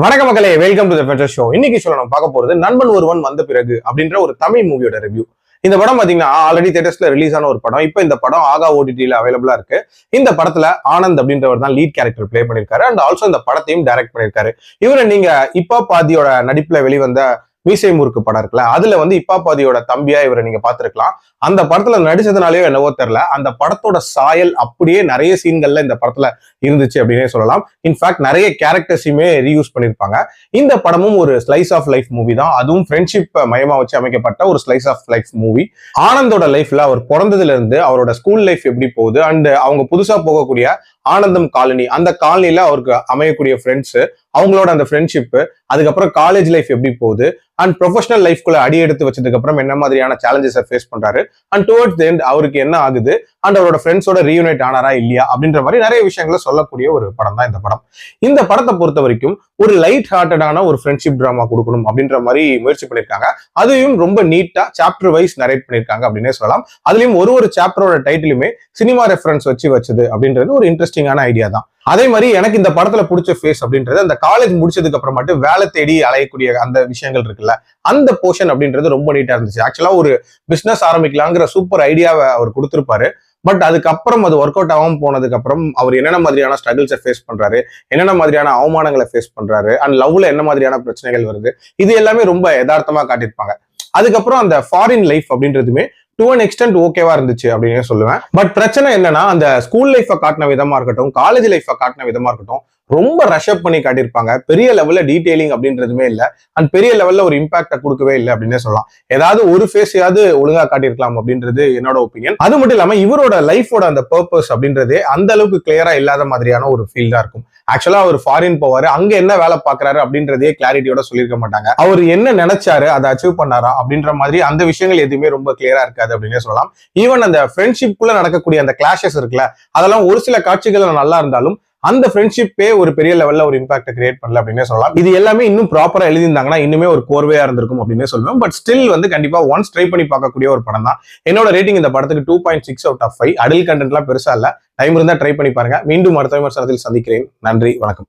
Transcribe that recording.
வணக்கம் மக்களே, welcome to the Fender show. இன்னைக்கு சொல்ல நம்ம பார்க்க போறது நண்பன் ஒருவன் வந்த பிறகு அப்படின்ற ஒரு தமிழ் மூவியோட ரிவ்யூ. இந்த படம் பாத்தீங்கன்னா ஆல்ரெடி தியேட்டர்ஸ்ல ரிலீஸ் ஆன ஒரு படம். இப்போ இந்த படம் ஆகா ஓடிடில அவைலபிளா இருக்கு. இந்த படத்துல ஆனந்த் அப்படின்றவர் தான் லீட் கேரக்டர் பிளே பண்ணிருக்காரு அண்ட் ஆல்சோ இந்த படத்தையும் டைரக்ட் பண்ணிருக்காரு. இவரை நீங்க இப்பா பாதியோட நடிப்புல வெளிவந்த மீசை முறுக்கு படம் இருக்குல்ல, அதுல இப்பா பாதியோட தம்பியா இவரை நீங்க பாத்துருக்கலாம். அந்த படத்துல நடிச்சதுனாலயோ என்னவோ தெரியல, அந்த படத்தோட சாயல் அப்படியே நிறைய சீன்கள்ல இந்த படத்துல இருந்துச்சு அப்படின்னே சொல்லலாம். இன்ஃபேக்ட் நிறைய கேரக்டர்ஸையுமே ரீயூஸ் பண்ணிருப்பாங்க. இந்த படமும் ஒரு ஸ்லைஸ் ஆஃப் லைஃப் மூவி தான். அதுவும் ஃப்ரெண்ட்ஷிப் மையமா வச்சு அமைக்கப்பட்ட ஒரு ஸ்லைஸ் ஆஃப் லைஃப் மூவி. ஆனந்தோட லைஃப்ல அவர் பிறந்ததுல இருந்து அவரோட ஸ்கூல் லைஃப் எப்படி போகுது அண்ட் அவங்க புதுசா போகக்கூடிய ஆனந்தம் காலனி, அந்த காலனில அவருக்கு அமையக்கூடிய ஃப்ரெண்ட்ஸ், அவங்களோட அந்த ஃப்ரெண்ட்ஷிப், அதுக்கப்புறம் காலேஜ் லைஃப் எப்படி போகுது அண்ட் ப்ரொஃபஷனல் லைஃப்குள்ள அடி எடுத்து வச்சதுக்கு அப்புறம் என்ன மாதிரியான சேலஞ்சஸை ஃபேஸ் பண்றாரு அண்ட் டுவர்ட்ஸ் தி எண்ட் அவருக்கு என்ன ஆகுது அண்ட் அவரோட ஃப்ரெண்ட்ஸோட ரீயூனைட் ஆனாரா இல்லையா அப்படின்ற மாதிரி நிறைய விஷயங்களை சொல்லக்கூடிய ஒரு படம் தான் இந்த படம். இந்த படத்தை பொறுத்த வரைக்கும் ஒரு லைட் ஹார்ட்டடான ஒரு ஃப்ரெண்ட்ஷிப் டிராமா கொடுக்கணும் அப்படின்ற மாதிரி முயற்சி பண்ணிருக்காங்க. அதையும் ரொம்ப நீட்டா சாப்டர் வைஸ் நரேட் பண்ணிருக்காங்க அப்படின்னே சொல்லலாம். அதுலயும் ஒரு சாப்டரோட டைட்டிலுமே சினிமா ரெஃபரன்ஸ் வச்சது அப்படின்றது ஒரு இன்ட்ரெஸ்டிங்கான ஐடியா தான். அதே மாதிரி எனக்கு இந்த படத்துல பிடிச்ச ஃபேஸ் அப்படின்றது அந்த காலேஜ் முடிச்சதுக்கு அப்புறம் மட்டும் வேலை தேடி அலையக்கூடிய அந்த விஷயங்கள் இருக்குல்ல, அந்த போர்ஷன் அப்படின்றது ரொம்ப நீட்டா இருந்துச்சு. ஆக்சுவலா ஒரு பிசினஸ் ஆரம்பிக்கலாங்கிற சூப்பர் ஐடியாவை அவர் கொடுத்திருப்பாரு. பட் அதுக்கப்புறம் அது ஒர்க் அவுட் ஆகாம போனதுக்கு அப்புறம் அவர் என்னென்ன மாதிரியான ஸ்ட்ரகிள்ஸை ஃபேஸ் பண்றாரு, என்னென்ன மாதிரியான அவமானங்களை ஃபேஸ் பண்றாரு அண்ட் லவ்ல என்ன மாதிரியான பிரச்சனைகள் வருது, இது எல்லாமே ரொம்ப யதார்த்தமா காட்டியிருப்பாங்க. அதுக்கப்புறம் அந்த ஃபாரின் லைஃப் அப்படின்றதுமே டு அன் எக்ஸ்டென்ட் ஓகேவா இருந்துச்சு அப்படின்னு சொல்லுவேன். பட் பிரச்சனை என்னன்னா, அந்த ஸ்கூல் லைஃபை காட்டின விதமா இருக்கட்டும், காலேஜ் லைஃபை காட்டின விதமா இருக்கட்டும், ரொம்ப ரஷ்அப் பண்ணி காட்டியிருப்பாங்க. பெரிய லெவல்ல டீடைலிங் அப்படின்றதுமே இல்லை அண்ட் பெரிய லெவல்ல ஒரு இம்பாக்டை கொடுக்கவே இல்லை அப்படின்னே சொல்லலாம். ஏதாவது ஒரு ஃபேஸையாவது ஒழுங்கா காட்டியிருக்கலாம் அப்படின்றது என்னோட ஒப்பீனியன். அது மட்டும் இல்லாம இவரோட லைஃபோட அந்த பர்பஸ் அப்படின்றதே அந்த அளவுக்கு கிளியரா இல்லாத மாதிரியான ஒரு ஃபீல்டா இருக்கும். ஆக்சுவலா அவர் ஃபாரின் போவாரு, அங்க என்ன வேலை பாக்குறாரு அப்படின்றதே கிளாரிட்டியோட சொல்லியிருக்க மாட்டாங்க. அவர் என்ன நினைச்சாரு, அதை அச்சீவ் பண்ணாரா அப்படின்ற மாதிரி அந்த விஷயங்கள் எதுவுமே ரொம்ப கிளியரா இருக்காது அப்படின்னே சொல்லலாம். ஈவன் அந்த ஃப்ரெண்ட்ஷிப்குள்ள நடக்கக்கூடிய அந்த கிளாஷஸ் இருக்குல்ல, அதெல்லாம் ஒரு சில காட்சிகள் நல்லா இருந்தாலும் அந்த ஃப்ரெண்ட்ஷிப்பே ஒரு பெரிய லெவல்ல ஒரு இம்பாக்ட் கிரியேட் பண்ணல அப்படின்னே சொல்லலாம். இது எல்லாமே இன்னும் ப்ராப்பரா எழுதியிருந்தாங்கன்னா இன்னுமே ஒரு கோர்வையா இருந்திருக்கும் அப்படின்னே சொல்லுவேன். பட் ஸ்டில் கண்டிப்பா ஒன்ஸ் ட்ரை பண்ணி பார்க்கக்கூடிய ஒரு படம் தான். என்னோட ரேட்டிங் இந்த படத்துக்கு 2.6 out of 5. அடல்ட் கண்டென்ட்லாம் பெருசா இல்ல. டைம் இருந்தா ட்ரை பண்ணி பாருங்க. மீண்டும் அடுத்த விமர்சனத்தில் சந்திக்கிறேன். நன்றி, வணக்கம்.